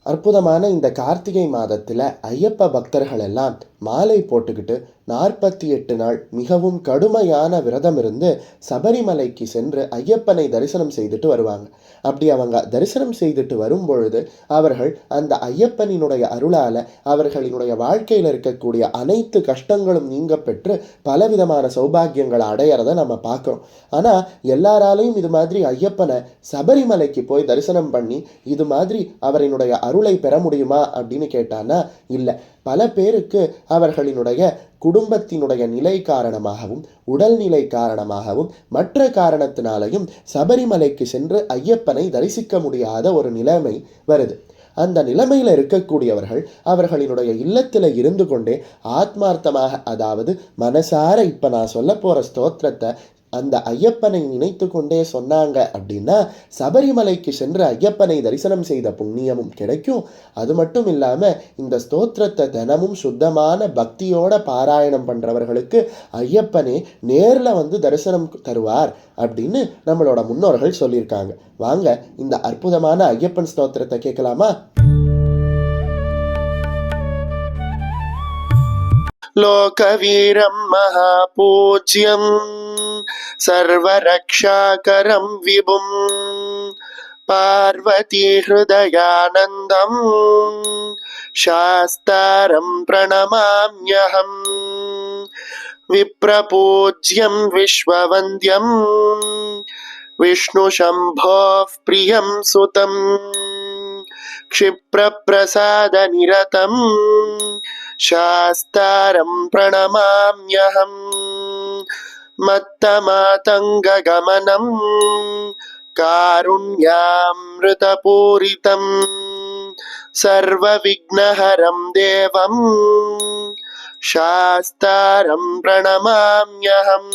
அற்புதமான இந்த கார்த்திகை மாதத்தில் ஐயப்ப பக்தர்கள் எல்லாம் மாலை போட்டுக்கிட்டு 48 நாள் மிகவும் கடுமையான விரதம் இருந்து சபரிமலைக்கு சென்று ஐயப்பனை தரிசனம் செய்துட்டு வருவாங்க. அப்படி அவங்க தரிசனம் செய்துட்டு வரும்பொழுது அவர்கள் அந்த ஐயப்பனினுடைய அருளால் அவர்களினுடைய வாழ்க்கையில் இருக்கக்கூடிய அனைத்து கஷ்டங்களும் நீங்க பெற்று பலவிதமான சௌபாகியங்களை அடையிறத நம்ம பார்க்குறோம். ஆனால் எல்லாராலையும் இது மாதிரி ஐயப்பனை சபரிமலைக்கு போய் தரிசனம் பண்ணி இது மாதிரி அவரினுடைய அருளை பெற முடியுமா அப்படின்னு கேட்டானா இல்லை. பல பேருக்கு அவர்களினுடைய குடும்பத்தினுடைய நிலை காரணமாகவும் உடல்நிலை காரணமாகவும் மற்ற காரணத்தினாலையும் சபரிமலைக்கு சென்று ஐயப்பனை தரிசிக்க முடியாத ஒரு நிலைமை வருது. அந்த நிலைமையில் இருக்கக்கூடியவர்கள் அவர்களினுடைய இல்லத்தில் இருந்து கொண்டே ஆத்மார்த்தமாக, அதாவது மனசார இப்போ நான் சொல்ல போகிற ஸ்தோத்திரத்தை அந்த ஐயப்பனை நினைத்து கொண்டே சொன்னாங்க அப்படின்னா சபரிமலைக்கு சென்று ஐயப்பனை தரிசனம் செய்த புண்ணியமும் கிடைக்கும். அது மட்டும் இல்லாமல் இந்த ஸ்தோத்திரத்தை தினமும் சுத்தமான பக்தியோட பாராயணம் பண்ணுறவர்களுக்கு ஐயப்பனே நேரில் வந்து தரிசனம் தருவார் அப்படின்னு நம்மளோட முன்னோர்கள் சொல்லியிருக்காங்க. வாங்க இந்த அற்புதமான ஐயப்பன் ஸ்தோத்திரத்தை கேட்கலாமா? लोकवीरं महापूज्यं सर्वरक्षाकरं विभुं पार्वतीहृदयानन्दं शास्तारं प्रणमाम्यहं विप्रपूज्यं विश्ववन्द्यं विष्णुशम्भोः प्रियं सुतं क्षिप्रप्रसादनिरतं शास्तारं प्रणमाम्यहं मत्तमातङ्गगमनं कारुण्यामृतपूरितं सर्वविघ्नहरं देवं शास्तारं प्रणमाम्यहम्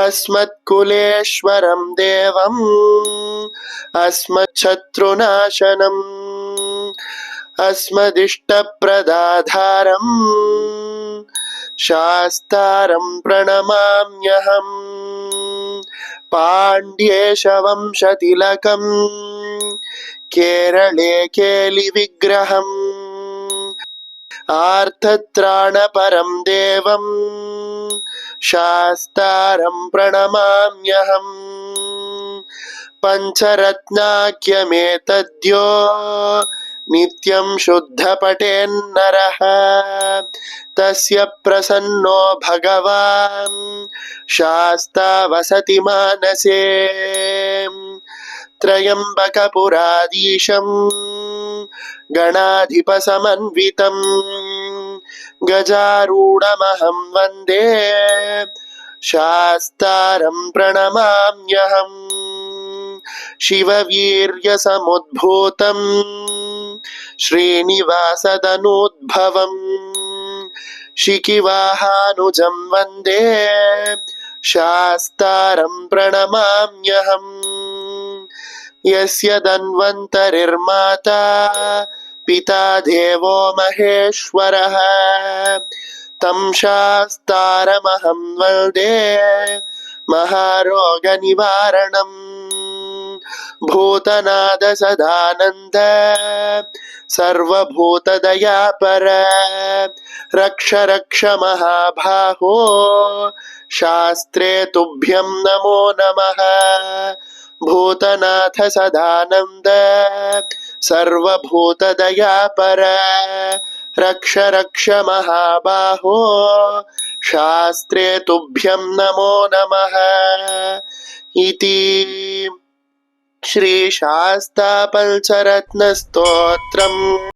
अस्मत्कुलेश्वरं देवम् अस्मच्छत्रुनाशनम् अस्मदिष्टप्रदाधारं शास्तारं प्रणमाम्यहम् पाण्ड्येशवंशतिलकं केरळे केलिविग्रहम् आर्तत्राणपरं देवं शास्तारं प्रणमाम्यहम् पञ्चरत्नाख्यमेतद्यो नित्यं शुद्धपठेन्नरः तस्य प्रसन्नो भगवान् शास्ता वसति मानसे त्र्यम्बकपुराधीशं गणाधिपसमन्वितं गजारूढमहं वन्दे शास्तारं प्रणमाम्यहम् शिववीर्यसमुद्भूतं श्रीनिवासदनूद्भवं शिखिवाहानुजं वन्दे शास्तारं प्रणमाम्यहम् यस्य धन्वन्तरिर्माता पिता देवो महेश्वरः तं शास्तारमहं वन्दे महारोगनिवारणम् भूतनाद सदानन्द सर्वभूतदयापर रक्ष रक्ष महाबाहो शास्त्रे तुभ्यं नमो नमः भूतनाथ सदानन्द सर्वभूतदयापर रक्ष रक्ष महाबाहो शास्त्रे तुभ्यं नमो नमः इति श्री शास्ता पंचरत्न स्तोत्रम्।